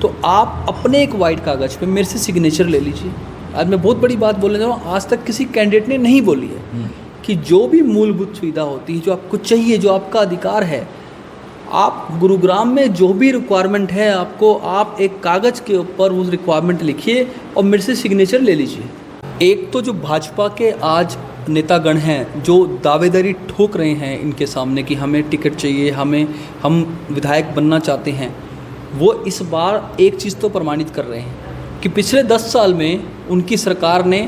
तो आप अपने एक वाइट कागज़ पे मेरे से सिग्नेचर ले लीजिए। आज मैं बहुत बड़ी बात बोलने जा रहा हूँ, आज तक किसी कैंडिडेट ने नहीं बोली है कि जो भी मूलभूत सुविधा होती है, जो आपको चाहिए, जो आपका अधिकार है, आप गुरुग्राम में जो भी रिक्वायरमेंट है आपको, आप एक कागज़ के ऊपर उस रिक्वायरमेंट लिखिए और मेरे से सिग्नेचर ले लीजिए। एक तो जो भाजपा के आज नेतागण हैं जो दावेदारी ठोक रहे हैं इनके सामने कि हमें टिकट चाहिए, हम विधायक बनना चाहते हैं, वो इस बार एक चीज़ तो प्रमाणित कर रहे हैं कि पिछले 10 साल में उनकी सरकार ने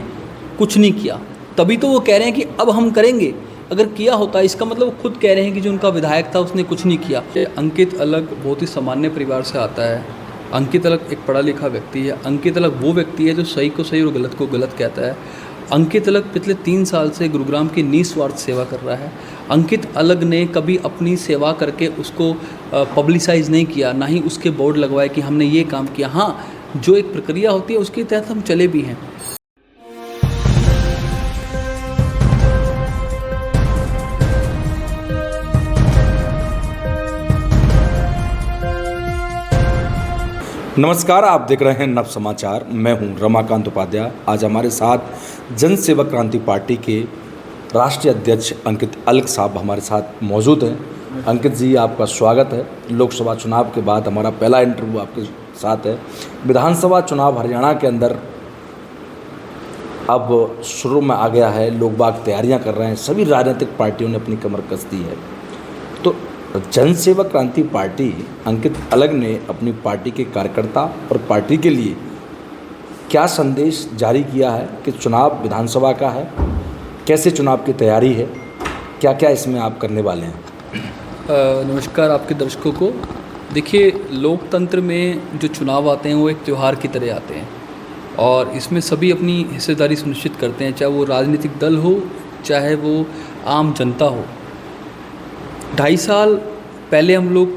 कुछ नहीं किया। तभी तो वो कह रहे हैं कि अब हम करेंगे। अगर किया होता, इसका मतलब वो खुद कह रहे हैं कि जो उनका विधायक था उसने कुछ नहीं किया। अंकित अलग बहुत ही सामान्य परिवार से आता है। अंकित अलग एक पढ़ा लिखा व्यक्ति है। अंकित अलग वो व्यक्ति है जो सही को सही और गलत को गलत कहता है। अंकित अलग पिछले 3 साल से गुरुग्राम की निस्वार्थ सेवा कर रहा है। अंकित अलग ने कभी अपनी सेवा करके उसको पब्लिसाइज़ नहीं किया, ना ही उसके बोर्ड लगवाए कि हमने ये काम किया। हाँ, जो एक प्रक्रिया होती है उसके तहत हम चले भी हैं। नमस्कार, आप देख रहे हैं नव समाचार। मैं हूं रमाकांत उपाध्याय। आज हमारे साथ जन सेवक क्रांति पार्टी के राष्ट्रीय अध्यक्ष अंकित अलग साहब हमारे साथ मौजूद हैं। अंकित जी, आपका स्वागत है। लोकसभा चुनाव के बाद हमारा पहला इंटरव्यू आपके साथ है। विधानसभा चुनाव हरियाणा के अंदर अब शुरू में आ गया है। लोग बाग तैयारियां कर रहे हैं। सभी राजनीतिक पार्टियों ने अपनी कमर कस दी है। तो जन सेवक क्रांति पार्टी अंकित अलग ने अपनी पार्टी के कार्यकर्ता और पार्टी के लिए क्या संदेश जारी किया है कि चुनाव विधानसभा का है, कैसे चुनाव की तैयारी है, क्या क्या इसमें आप करने वाले हैं? नमस्कार आपके दर्शकों को। देखिए, लोकतंत्र में जो चुनाव आते हैं वो एक त्यौहार की तरह आते हैं और इसमें सभी अपनी हिस्सेदारी सुनिश्चित करते हैं, चाहे वो राजनीतिक दल हो, चाहे वो आम जनता हो। 2.5 साल पहले हम लोग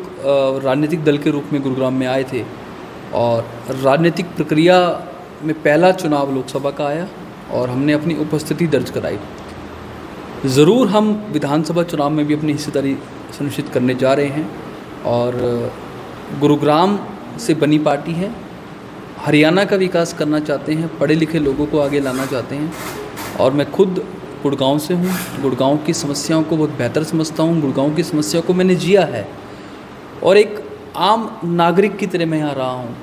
राजनीतिक दल के रूप में गुरुग्राम में आए थे और राजनीतिक प्रक्रिया में पहला चुनाव लोकसभा का आया और हमने अपनी उपस्थिति दर्ज कराई। ज़रूर हम विधानसभा चुनाव में भी अपनी हिस्सेदारी सुनिश्चित करने जा रहे हैं और गुरुग्राम से बनी पार्टी है, हरियाणा का विकास करना चाहते हैं, पढ़े लिखे लोगों को आगे लाना चाहते हैं और मैं खुद गुड़गांव से हूँ। गुड़गांव की समस्याओं को बहुत बेहतर समझता हूँ। गुड़गांव की समस्याओं को मैंने जिया है और एक आम नागरिक की तरह मैं यहाँ रहा हूँ।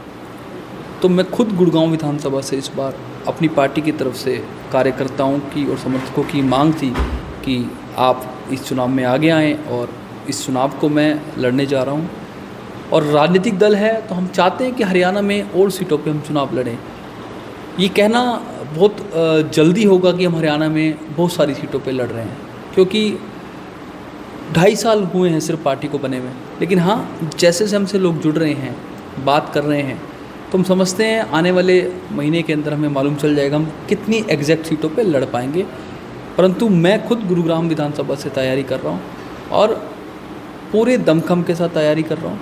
तो मैं खुद गुड़गांव विधानसभा से इस बार अपनी पार्टी की तरफ से कार्यकर्ताओं की और समर्थकों की मांग थी कि आप इस चुनाव में आगे आएँ और इस चुनाव को मैं लड़ने जा रहा हूँ। और राजनीतिक दल है तो हम चाहते हैं कि हरियाणा में और सीटों पर हम चुनाव लड़ें। ये कहना बहुत जल्दी होगा कि हम हरियाणा में बहुत सारी सीटों पे लड़ रहे हैं, क्योंकि 2.5 साल हुए हैं सिर्फ पार्टी को बने हुए। लेकिन हाँ, जैसे से हमसे लोग जुड़ रहे हैं, बात कर रहे हैं, तो हम समझते हैं आने वाले महीने के अंदर हमें मालूम चल जाएगा हम कितनी एग्जैक्ट सीटों पे लड़ पाएंगे। परंतु मैं खुद गुरुग्राम विधानसभा से तैयारी कर रहा हूँ और पूरे दमखम के साथ तैयारी कर रहा हूँ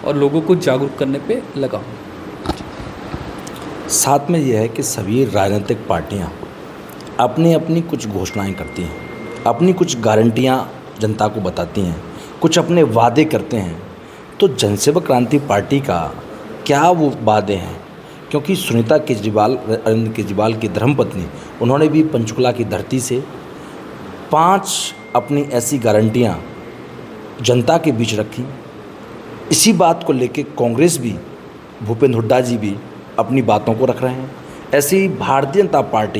और लोगों को जागरूक करने पर लगा हूँ। साथ में यह है कि सभी राजनीतिक पार्टियां अपनी अपनी कुछ घोषणाएं करती हैं, अपनी कुछ गारंटियां जनता को बताती हैं, कुछ अपने वादे करते हैं। तो जनसेवक क्रांति पार्टी का क्या वो वादे हैं? क्योंकि सुनीता केजरीवाल, अरविंद केजरीवाल की धर्मपत्नी, उन्होंने भी पंचकुला की धरती से 5 अपनी ऐसी गारंटियां जनता के बीच रखी। इसी बात को लेकर कांग्रेस भी, भूपेंद्र हुड्डा जी भी अपनी बातों को रख रहे हैं। ऐसी ही भारतीय जनता पार्टी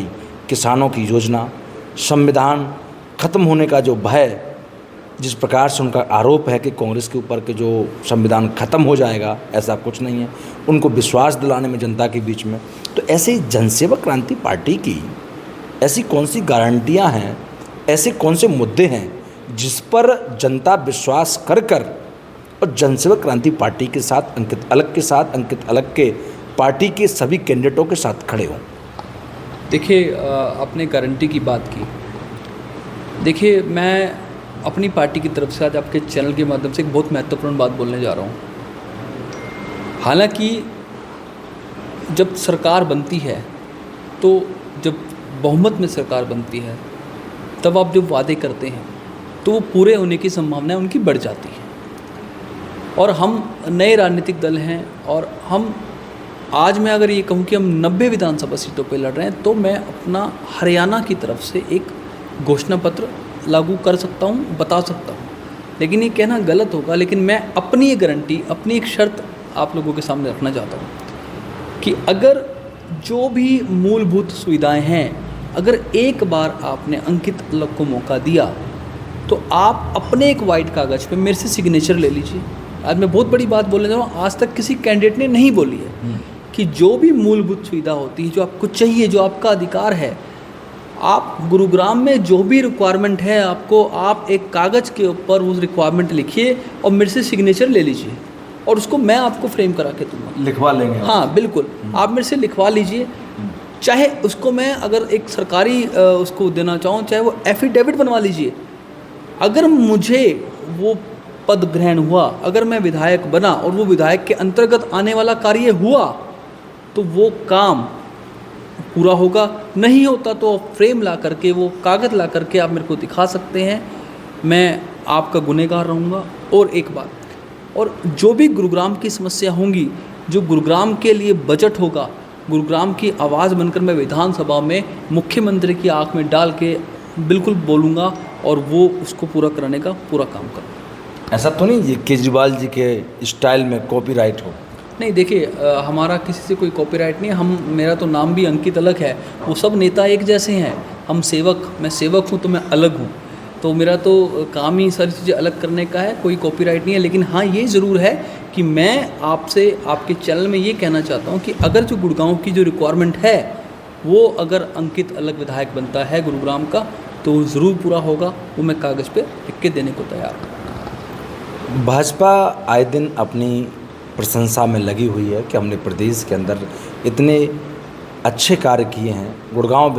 किसानों की योजना, संविधान खत्म होने का जो भय, जिस प्रकार से उनका आरोप है कि कांग्रेस के ऊपर कि जो संविधान खत्म हो जाएगा, ऐसा कुछ नहीं है। उनको विश्वास दिलाने में जनता के बीच में, तो ऐसे जनसेवक क्रांति पार्टी की ऐसी कौन सी गारंटियां हैं, ऐसे कौन से मुद्दे हैं जिस पर जनता विश्वास कर और जनसेवक क्रांति पार्टी के साथ, अंकित अलग के पार्टी के सभी कैंडिडेटों के साथ खड़े हों? देखिए, आपने गारंटी की बात की। देखिए, मैं अपनी पार्टी की तरफ से आज आपके चैनल के माध्यम से एक बहुत महत्वपूर्ण बात बोलने जा रहा हूँ। हालांकि जब सरकार बनती है, तो जब बहुमत में सरकार बनती है, तब आप जब वादे करते हैं तो वो पूरे होने की संभावना उनकी बढ़ जाती है। और हम नए राजनीतिक दल हैं, और हम आज मैं अगर ये कहूँ कि हम 90 विधानसभा सीटों पे लड़ रहे हैं, तो मैं अपना हरियाणा की तरफ से एक घोषणा पत्र लागू कर सकता हूँ, बता सकता हूँ। लेकिन ये कहना गलत होगा, लेकिन मैं अपनी ये गारंटी, अपनी एक शर्त आप लोगों के सामने रखना चाहता हूँ कि अगर जो भी मूलभूत सुविधाएं हैं, अगर एक बार आपने अंकित अलग को मौका दिया, तो आप अपने एक वाइट कागज़ पे मेरे से सिग्नेचर ले लीजिए। आज मैं बहुत बड़ी बात बोलने जा रहा हूँ, आज तक किसी कैंडिडेट ने नहीं बोली है कि जो भी मूलभूत सुविधा होती है, जो आपको चाहिए, जो आपका अधिकार है, आप गुरुग्राम में जो भी रिक्वायरमेंट है आपको, आप एक कागज़ के ऊपर उस रिक्वायरमेंट लिखिए और मेरे से सिग्नेचर ले लीजिए, और उसको मैं आपको फ्रेम करा के दूंगा। लिखवा लेंगे? हाँ बिल्कुल, आप मेरे से लिखवा लीजिए। चाहे उसको मैं अगर एक सरकारी उसको देना चाहूँ, चाहे वो एफिडेविट बनवा लीजिए। अगर मुझे वो पद ग्रहण हुआ, अगर मैं विधायक बना और वो विधायक के अंतर्गत आने वाला कार्य हुआ, तो वो काम पूरा होगा। नहीं होता तो फ्रेम ला करके, वो कागज़ ला करके आप मेरे को दिखा सकते हैं, मैं आपका गुनहगार रहूँगा। और एक बात, और जो भी गुरुग्राम की समस्या होंगी, जो गुरुग्राम के लिए बजट होगा, गुरुग्राम की आवाज़ बनकर मैं विधानसभा में मुख्यमंत्री की आंख में डाल के बिल्कुल बोलूँगा, और वो उसको पूरा कराने का पूरा काम करूँगा। ऐसा तो नहीं ये केजरीवाल जी के स्टाइल में कॉपीराइट हो? नहीं, देखिए हमारा किसी से कोई कॉपीराइट नहीं है। हम, मेरा तो नाम भी अंकित अलग है, वो सब नेता एक जैसे हैं। हम सेवक, मैं सेवक हूँ तो मैं अलग हूँ, तो मेरा तो काम ही सारी चीज़ें अलग करने का है, कोई कॉपीराइट नहीं है। लेकिन हाँ, ये ज़रूर है कि मैं आपसे, आपके चैनल में ये कहना चाहता हूँ कि अगर जो गुड़गांव की जो रिक्वायरमेंट है, वो अगर अंकित अलग विधायक बनता है गुरुग्राम का, तो ज़रूर पूरा होगा। वो मैं कागज़ पे लिख के देने को तैयार हूँ। भाजपा आए दिन अपनी प्रशंसा में लगी हुई है कि हमने प्रदेश के अंदर इतने अच्छे कार्य किए हैं। गुड़गांव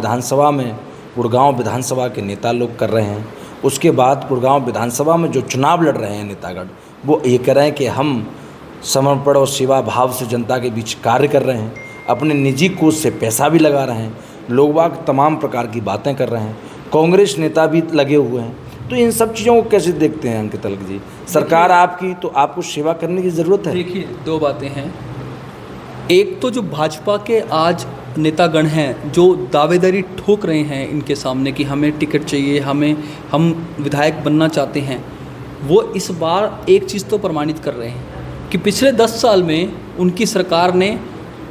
विधानसभा के नेता लोग कर रहे हैं। उसके बाद गुड़गांव विधानसभा में जो चुनाव लड़ रहे हैं नेतागण, वो ये कह रहे हैं कि हम समर्पण और सेवा भाव से जनता के बीच कार्य कर रहे हैं, अपने निजी कोष से पैसा भी लगा रहे हैं, लोग बाग तमाम प्रकार की बातें कर रहे हैं, कांग्रेस नेता भी लगे हुए हैं। तो इन सब चीज़ों को कैसे देखते हैं अंकित अलग जी? सरकार आपकी, तो आपको सेवा करने की ज़रूरत है। देखिए, दो बातें हैं। एक तो जो भाजपा के आज नेतागण हैं, जो दावेदारी ठोक रहे हैं इनके सामने कि हमें टिकट चाहिए, हम विधायक बनना चाहते हैं, वो इस बार एक चीज़ तो प्रमाणित कर रहे हैं कि पिछले 10 साल में उनकी सरकार ने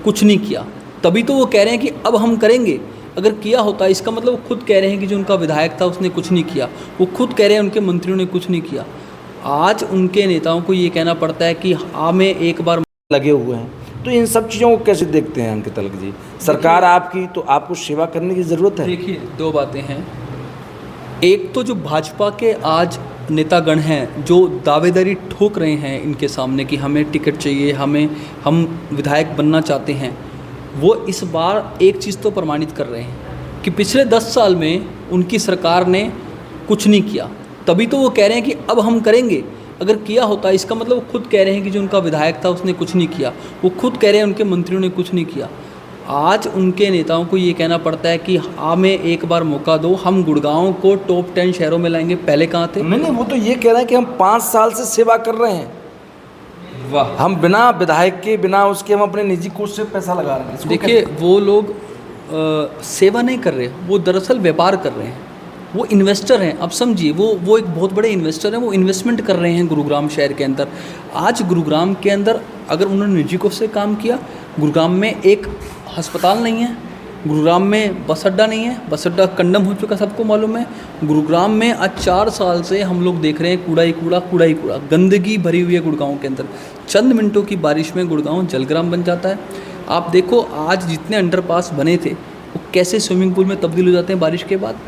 कुछ नहीं किया। तभी तो वो कह रहे हैं कि अब हम करेंगे। अगर किया होता, इसका मतलब वो खुद कह रहे हैं कि जो उनका विधायक था उसने कुछ नहीं किया। वो खुद कह रहे हैं उनके मंत्रियों ने कुछ नहीं किया। आज उनके नेताओं को ये कहना पड़ता है कि हमें एक बार लगे हुए हैं। तो इन सब चीज़ों को कैसे देखते हैं अंकित अलग जी? सरकार आपकी, तो आपको सेवा करने की ज़रूरत है। देखिए, दो बातें हैं। एक तो जो भाजपा के आज नेतागण हैं, जो दावेदारी ठोक रहे हैं इनके सामने कि हमें टिकट चाहिए, हम विधायक बनना चाहते हैं, वो इस बार एक चीज़ तो प्रमाणित कर रहे हैं कि पिछले 10 साल में उनकी सरकार ने कुछ नहीं किया। तभी तो वो कह रहे हैं कि अब हम करेंगे। अगर किया होता, इसका मतलब वो खुद कह रहे हैं कि जो उनका विधायक था उसने कुछ नहीं किया। वो खुद कह रहे हैं उनके मंत्रियों ने कुछ नहीं किया। आज उनके नेताओं को ये कहना पड़ता है कि हमें एक बार मौका दो, हम गुड़गांव को टॉप 10 शहरों में लाएंगे। पहले कहाँ थे? नहीं, वो तो ये कह रहे हैं कि हम 5 साल से सेवा कर रहे हैं। वाह, हम बिना विधायक के, बिना उसके हम अपने निजी कोष से पैसा लगा रहे हैं। देखिए, वो लोग सेवा नहीं कर रहे, वो दरअसल व्यापार कर रहे हैं। वो इन्वेस्टर हैं। अब समझिए, वो एक बहुत बड़े इन्वेस्टर हैं। वो इन्वेस्टमेंट कर रहे हैं गुरुग्राम शहर के अंदर। आज गुरुग्राम के अंदर अगर उन्होंने निजी कोष से काम किया, गुरुग्राम में एक अस्पताल नहीं है, गुरुग्राम में बस अड्डा नहीं है, बस अड्डा कंडम हो चुका, सबको मालूम है। गुरुग्राम में आज 4 साल से हम लोग देख रहे हैं कूड़ा ही कूड़ा, गंदगी भरी हुई है गुड़गांव के अंदर। चंद मिनटों की बारिश में गुड़गांव जलग्राम बन जाता है। आप देखो, आज जितने अंडरपास बने थे वो कैसे स्विमिंग पूल में तब्दील हो जाते हैं बारिश के बाद।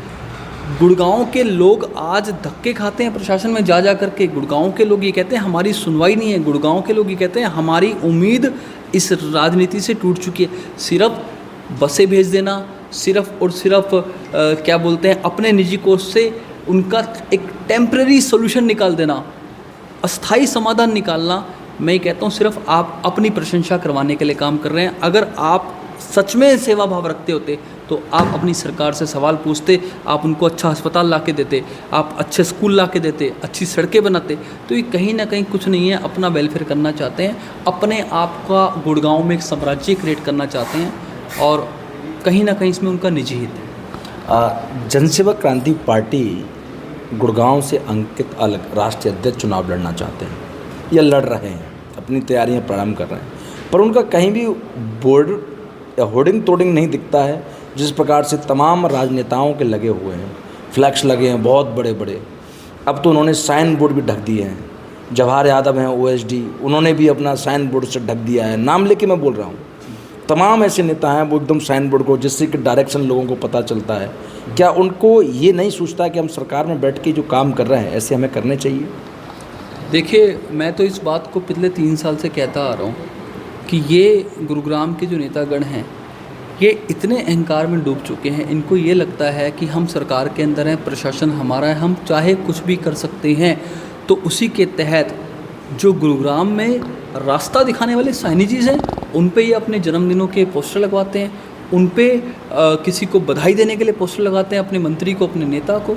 गुड़गांव के लोग आज धक्के खाते हैं प्रशासन में जा करके। गुड़गांव के लोग ये कहते हैं हमारी सुनवाई नहीं है। गुड़गांव के लोग ये कहते हैं हमारी उम्मीद इस राजनीति से टूट चुकी है। सिर्फ बसें भेज देना, सिर्फ और सिर्फ क्या बोलते हैं, अपने निजी कोष से उनका एक टेम्परेरी सोल्यूशन निकाल देना, अस्थाई समाधान निकालना। मैं ये कहता हूँ सिर्फ आप अपनी प्रशंसा करवाने के लिए काम कर रहे हैं। अगर आप सच में सेवा भाव रखते होते तो आप अपनी सरकार से सवाल पूछते, आप उनको अच्छा अस्पताल ला के देते, आप अच्छे स्कूल ला के देते, अच्छी सड़कें बनाते। तो ये कहीं ना कहीं कुछ नहीं है, अपना वेलफेयर करना चाहते हैं, अपने आप का गुड़गांव में एक साम्राज्य क्रिएट करना चाहते हैं और कहीं ना कहीं इसमें उनका निजी हित है। जनसेवक क्रांति पार्टी गुड़गांव से अंकित अलग राष्ट्रीय अध्यक्ष चुनाव लड़ना चाहते हैं या लड़ रहे हैं, अपनी तैयारियां प्रारंभ कर रहे हैं, पर उनका कहीं भी बोर्ड या होर्डिंग तोर्डिंग नहीं दिखता है। जिस प्रकार से तमाम राजनेताओं के लगे हुए हैं, फ्लैक्स लगे हैं बहुत बड़े बड़े, अब तो उन्होंने साइन बोर्ड भी ढक दिए हैं। जवाहर यादव हैं OSD, उन्होंने भी अपना साइन बोर्ड से ढक दिया है, नाम लेके मैं बोल रहा हूँ। तमाम ऐसे नेता हैं वो एकदम साइन बोर्ड को, जिससे कि डायरेक्शन लोगों को पता चलता है। क्या उनको ये नहीं सोचता कि हम सरकार में बैठ के जो काम कर रहे हैं ऐसे हमें करने चाहिए? देखिए, मैं तो इस बात को पिछले 3 साल से कहता आ रहा हूँ कि ये गुरुग्राम के जो नेतागण हैं ये इतने अहंकार में डूब चुके हैं, इनको ये लगता है कि हम सरकार के अंदर हैं, प्रशासन हमारा है, हम चाहे कुछ भी कर सकते हैं। तो उसी के तहत जो गुरुग्राम में रास्ता दिखाने वाले साइनेजेस हैं उन पे ये अपने जन्मदिनों के पोस्टर लगवाते हैं, उन पे किसी को बधाई देने के लिए पोस्टर लगाते हैं, अपने मंत्री को, अपने नेता को।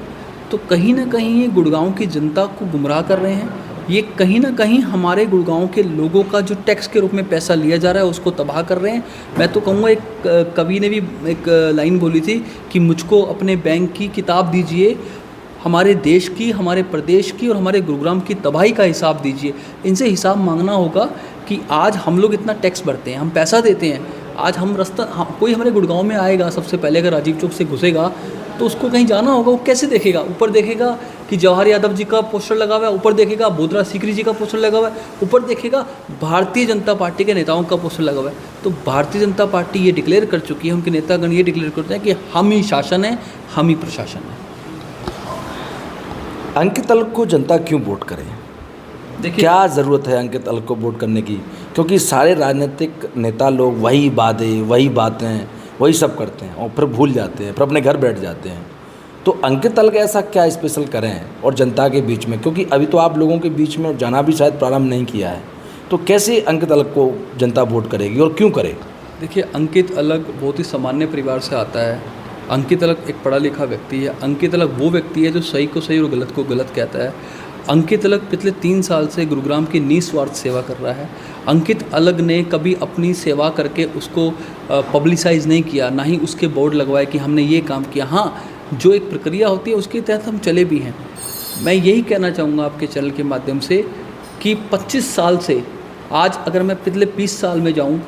तो कहीं ना कहीं ये गुड़गांव की जनता को गुमराह कर रहे हैं। ये कहीं ना कहीं हमारे गुड़गांव के लोगों का जो टैक्स के रूप में पैसा लिया जा रहा है उसको तबाह कर रहे हैं। मैं तो कहूँगा, एक कवि ने भी एक लाइन बोली थी कि मुझको अपने बैंक की किताब दीजिए, हमारे देश की, हमारे प्रदेश की और हमारे गुरुग्राम की तबाही का हिसाब दीजिए। इनसे हिसाब मांगना होगा कि आज हम लोग इतना टैक्स भरते हैं, हम पैसा देते हैं, आज हम रास्ता कोई हमारे गुड़गांव में आएगा, सबसे पहले अगर राजीव चौक से घुसेगा तो उसको कहीं जाना होगा, वो कैसे देखेगा? ऊपर देखेगा कि जवाहर यादव जी का पोस्टर लगा हुआ है, ऊपर देखेगा बोधरा सीकरी जी का पोस्टर लगा हुआ है, ऊपर देखेगा भारतीय जनता पार्टी के नेताओं का पोस्टर लगा हुआ है। तो भारतीय जनता पार्टी ये डिक्लेयर कर चुकी है, उनके नेतागण ये डिक्लेयर करते हैं कि हम ही शासन है, हम ही प्रशासन है। अंकित अलग को जनता क्यों वोट करे? देखिए, क्या ज़रूरत है अंकित अलग को वोट करने की? क्योंकि सारे राजनीतिक नेता लोग वही वादे, वही बातें, वही सब करते हैं और फिर भूल जाते हैं, फिर अपने घर बैठ जाते हैं। तो अंकित अलग ऐसा क्या स्पेशल करें और जनता के बीच में? क्योंकि अभी तो आप लोगों के बीच में जाना भी शायद प्रारंभ नहीं किया है, तो कैसे अंकित अलग को जनता वोट करेगी और क्यों करे? देखिए, अंकित अलग बहुत ही सामान्य परिवार से आता है। अंकित अलग एक पढ़ा लिखा व्यक्ति है। अंकित अलग वो व्यक्ति है जो सही को सही और गलत को गलत कहता है। अंकित अलग पिछले 3 साल से गुरुग्राम की निस्वार्थ सेवा कर रहा है। अंकित अलग ने कभी अपनी सेवा करके उसको पब्लिसाइज़ नहीं किया, ना ही उसके बोर्ड लगवाए कि हमने ये काम किया। हाँ, जो एक प्रक्रिया होती है उसके तहत हम चले भी हैं। मैं यही कहना चाहूँगा आपके चैनल के माध्यम से कि 25 साल से आज अगर मैं पिछले 20 साल में जाऊँ,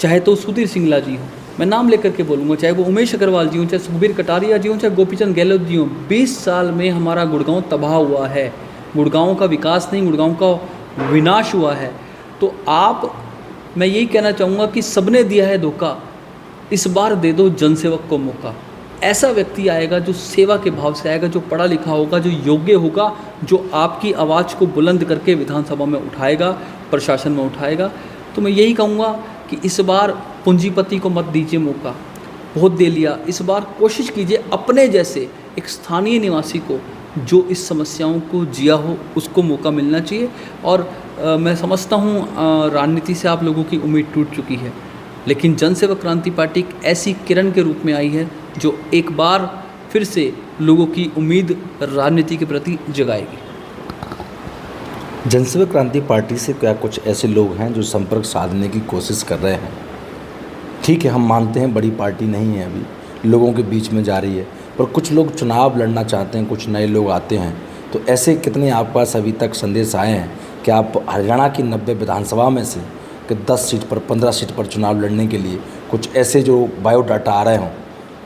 चाहे तो सुधीर सिंगला जी हों, मैं नाम लेकर के बोलूँगा, चाहे वो उमेश अग्रवाल जी हों, चाहे सुखबीर कटारिया जी हों, चाहे गोपीचंद गहलोत जी हों, 20 साल में हमारा गुड़गांव तबाह हुआ है। गुड़गांव का विकास नहीं, गुड़गांव का विनाश हुआ है। तो मैं यही कहना चाहूँगा कि सबने दिया है धोखा, इस बार दे दो जनसेवक को मौका। ऐसा व्यक्ति आएगा जो सेवा के भाव से आएगा, जो पढ़ा लिखा होगा, जो योग्य होगा, जो आपकी आवाज़ को बुलंद करके विधानसभा में उठाएगा, प्रशासन में उठाएगा। तो मैं यही कहूँगा कि इस बार पूंजीपति को मत दीजिए मौका, बहुत दे लिया। इस बार कोशिश कीजिए अपने जैसे एक स्थानीय निवासी को जो इस समस्याओं को जिया हो उसको मौका मिलना चाहिए। और मैं समझता हूँ राजनीति से आप लोगों की उम्मीद टूट चुकी है, लेकिन जनसेवक क्रांति पार्टी एक ऐसी किरण के रूप में आई है जो एक बार फिर से लोगों की उम्मीद राजनीति के प्रति जगाएगी। जनसेवक क्रांति पार्टी से क्या कुछ ऐसे लोग हैं जो संपर्क साधने की कोशिश कर रहे हैं? ठीक है, हम मानते हैं बड़ी पार्टी नहीं है, अभी लोगों के बीच में जा रही है, पर कुछ लोग चुनाव लड़ना चाहते हैं, कुछ नए लोग आते हैं। तो ऐसे कितने आप पास अभी तक संदेश आए हैं कि आप हरियाणा की 90 विधानसभा में से कि 10 सीट पर, 15 सीट पर चुनाव लड़ने के लिए कुछ ऐसे जो बायोडाटा आ रहे हों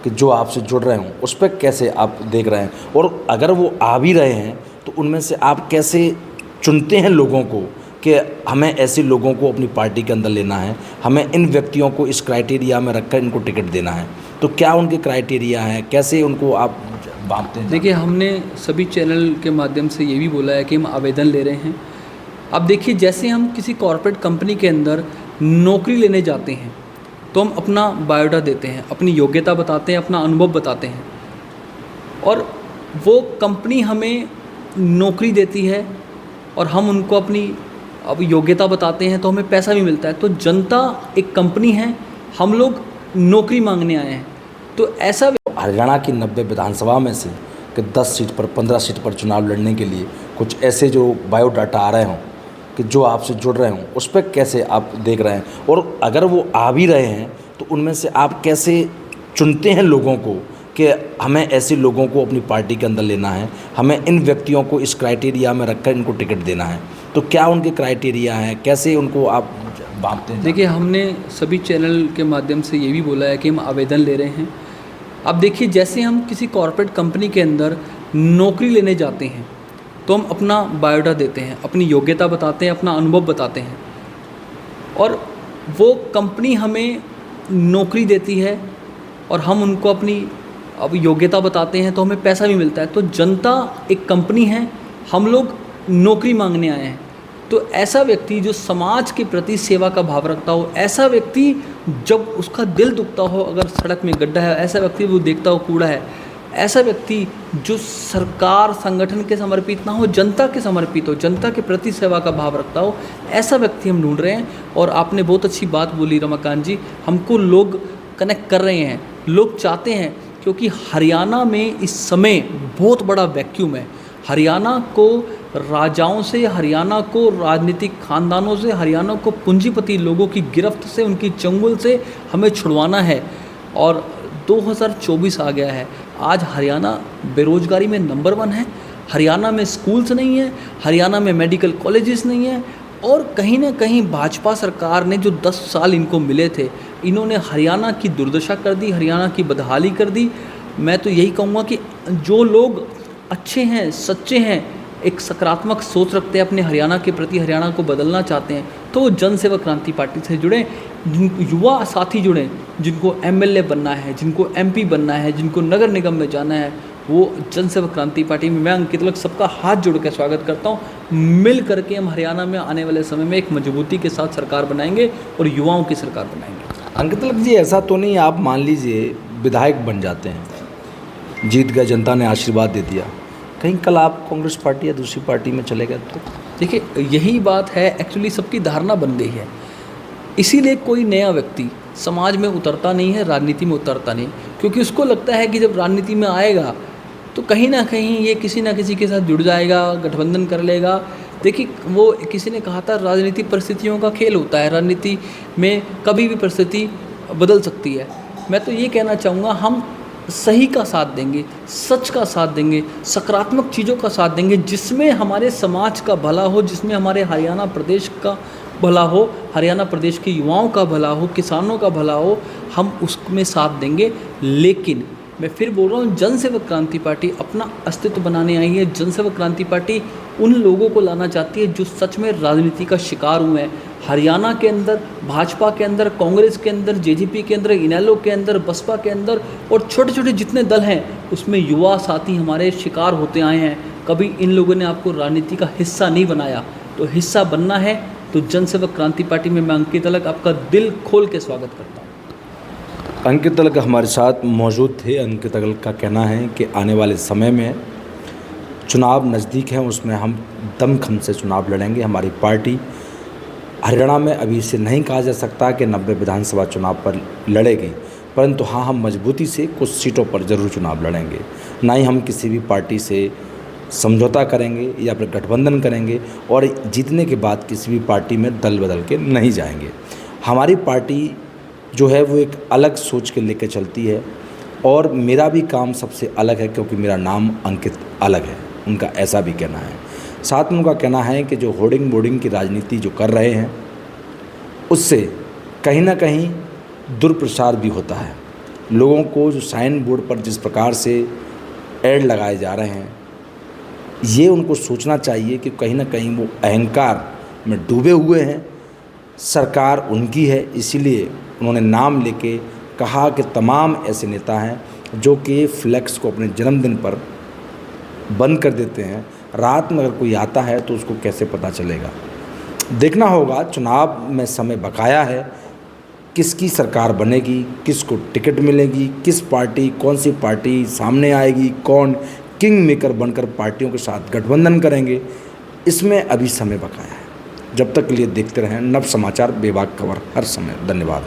कि जो आपसे जुड़ रहे हों, उस पर कैसे आप देख रहे हैं? और अगर वो आ भी रहे हैं तो उनमें से आप कैसे चुनते हैं लोगों को कि हमें ऐसे लोगों को अपनी पार्टी के अंदर लेना है, हमें इन व्यक्तियों को इस क्राइटेरिया में रखकर इनको टिकट देना है? तो क्या उनके क्राइटेरिया हैं, कैसे उनको आप बांटते हैं? देखिए, हमने सभी चैनल के माध्यम से ये भी बोला है कि हम आवेदन ले रहे हैं। अब देखिए, जैसे हम किसी कॉर्पोरेट कंपनी के अंदर नौकरी लेने जाते हैं तो हम अपना बायोडाटा देते हैं, अपनी योग्यता बताते हैं, अपना अनुभव बताते हैं, और वो कंपनी हमें नौकरी देती है और हम उनको अपनी अब योग्यता बताते हैं तो हमें पैसा भी मिलता है। तो जनता एक कंपनी है, हम लोग नौकरी मांगने आए हैं। तो ऐसा हरियाणा की 90 विधानसभा में से कि 10 सीट पर 15 सीट पर चुनाव लड़ने के लिए कुछ ऐसे जो बायोडाटा आ रहे हों कि जो आपसे जुड़ रहे हों, उस पर कैसे आप देख रहे हैं? और अगर वो आ भी रहे हैं तो उनमें से आप कैसे चुनते हैं लोगों को कि हमें ऐसे लोगों को अपनी पार्टी के अंदर लेना है, हमें इन व्यक्तियों को इस क्राइटेरिया में रखकर इनको टिकट देना है? तो क्या उनके क्राइटेरिया हैं, कैसे उनको आप बांटते हैं? देखिए, हमने सभी चैनल के माध्यम से ये भी बोला है कि हम आवेदन ले रहे हैं। अब देखिए, जैसे हम किसी कॉर्पोरेट कंपनी के अंदर नौकरी लेने जाते हैं तो हम अपना बायोडाटा देते हैं, अपनी योग्यता बताते हैं, अपना अनुभव बताते हैं, और वो कंपनी हमें नौकरी देती है और हम उनको अपनी अब योग्यता बताते हैं तो हमें पैसा भी मिलता है। तो जनता एक कंपनी है, हम लोग नौकरी मांगने आए हैं। तो ऐसा व्यक्ति जो समाज के प्रति सेवा का भाव रखता हो, ऐसा व्यक्ति जब उसका दिल दुखता हो, अगर सड़क में गड्ढा है, ऐसा व्यक्ति वो देखता हो कूड़ा है, ऐसा व्यक्ति जो सरकार संगठन के समर्पित ना हो, जनता के समर्पित हो, जनता के प्रति सेवा का भाव रखता हो, ऐसा व्यक्ति हम ढूंढ रहे हैं। और आपने बहुत अच्छी बात बोली रमाकांत जी, हमको लोग कनेक्ट कर रहे हैं, लोग चाहते हैं, क्योंकि हरियाणा में इस समय बहुत बड़ा वैक्यूम है। हरियाणा को राजाओं से, हरियाणा को राजनीतिक खानदानों से, हरियाणा को पूंजीपति लोगों की गिरफ्त से, उनकी चंगुल से हमें छुड़वाना है। और 2024 आ गया है, आज हरियाणा बेरोजगारी में नंबर 1 है, हरियाणा में स्कूल्स नहीं है, हरियाणा में मेडिकल कॉलेजेस नहीं है, और कहीं ना कहीं भाजपा सरकार ने जो 10 साल इनको मिले थे, इन्होंने हरियाणा की दुर्दशा कर दी, हरियाणा की बदहाली कर दी। मैं तो यही कहूँगा कि जो लोग अच्छे हैं, सच्चे हैं, एक सकारात्मक सोच रखते हैं अपने हरियाणा के प्रति, हरियाणा को बदलना चाहते हैं, तो वो जन सेवक क्रांति पार्टी से जुड़ें। जिन युवा साथी जुड़ें, जिनको एमएलए बनना है, जिनको एमपी बनना है, जिनको नगर निगम में जाना है, वो जन सेवक क्रांति पार्टी में मैं अंकित लग सबका हाथ जोड़ के स्वागत करता हूँ। मिल करके हम हरियाणा में आने वाले समय में एक मजबूती के साथ सरकार बनाएंगे और युवाओं की सरकार बनाएंगे। अंकित लग जी, ऐसा तो नहीं आप मान लीजिए विधायक बन जाते हैं, जीत गए, जनता ने आशीर्वाद दे दिया, कहीं कल आप कांग्रेस पार्टी या दूसरी पार्टी में चले गए तो? देखिए, यही बात है, एक्चुअली सबकी धारणा बन गई है, इसीलिए कोई नया व्यक्ति समाज में उतरता नहीं है, राजनीति में उतरता नहीं, क्योंकि उसको लगता है कि जब राजनीति में आएगा तो कहीं ना कहीं ये किसी ना किसी के साथ जुड़ जाएगा, गठबंधन कर लेगा। देखिए, वो किसी ने कहा था राजनीति परिस्थितियों का खेल होता है, राजनीति में कभी भी परिस्थिति बदल सकती है। मैं तो ये कहना चाहूँगा, हम सही का साथ देंगे, सच का साथ देंगे, सकारात्मक चीज़ों का साथ देंगे, जिसमें हमारे समाज का भला हो, जिसमें हमारे हरियाणा प्रदेश का भला हो, हरियाणा प्रदेश के युवाओं का भला हो, किसानों का भला हो, हम उसमें साथ देंगे। लेकिन मैं फिर बोल रहा हूँ, जन सेवक क्रांति पार्टी अपना अस्तित्व बनाने आई है। जन सेवक क्रांति पार्टी उन लोगों को लाना चाहती है जो सच में राजनीति का शिकार हुए हैं। हरियाणा के अंदर, भाजपा के अंदर, कांग्रेस के अंदर, जेजेपी के अंदर, इनेलो के अंदर, बसपा के अंदर और छोटे छोटे जितने दल हैं, उसमें युवा साथी हमारे शिकार होते आए हैं। कभी इन लोगों ने आपको राजनीति का हिस्सा नहीं बनाया, तो हिस्सा बनना है तो जन सेवक क्रांति पार्टी में मैं अंकित अलग आपका दिल खोल के स्वागत करता हूँ। अंकित अलग हमारे साथ मौजूद थे। अंकित अलग का कहना है कि आने वाले समय में चुनाव नज़दीक हैं, उसमें हम दमखम से चुनाव लड़ेंगे। हमारी पार्टी हरियाणा में अभी से नहीं कहा जा सकता कि 90 विधानसभा चुनाव पर लड़ेगी, परंतु हाँ, हम मजबूती से कुछ सीटों पर ज़रूर चुनाव लड़ेंगे। ना ही हम किसी भी पार्टी से समझौता करेंगे या फिर गठबंधन करेंगे, और जीतने के बाद किसी भी पार्टी में दल बदल के नहीं जाएंगे। हमारी पार्टी जो है वो एक अलग सोच के लेकर चलती है, और मेरा भी काम सबसे अलग है क्योंकि मेरा नाम अंकित अलग है, उनका ऐसा भी कहना है। साथ में उनका कहना है कि जो होर्डिंग बोर्डिंग की राजनीति जो कर रहे हैं, उससे कहीं ना कहीं दुष्प्रचार भी होता है। लोगों को जो साइन बोर्ड पर जिस प्रकार से ऐड लगाए जा रहे हैं, ये उनको सोचना चाहिए कि कहीं ना कहीं वो अहंकार में डूबे हुए हैं। सरकार उनकी है, इसीलिए उन्होंने नाम लेके कहा कि तमाम ऐसे नेता हैं जो कि फ्लैक्स को अपने जन्मदिन पर बंद कर देते हैं। रात में अगर कोई आता है तो उसको कैसे पता चलेगा? देखना होगा, चुनाव में समय बकाया है, किसकी सरकार बनेगी, किसको टिकट मिलेगी, किस पार्टी, कौन सी पार्टी सामने आएगी, कौन किंग मेकर बनकर पार्टियों के साथ गठबंधन करेंगे, इसमें अभी समय बकाया है। जब तक के लिए देखते रहें नव समाचार, बेबाक खबर हर समय। धन्यवाद।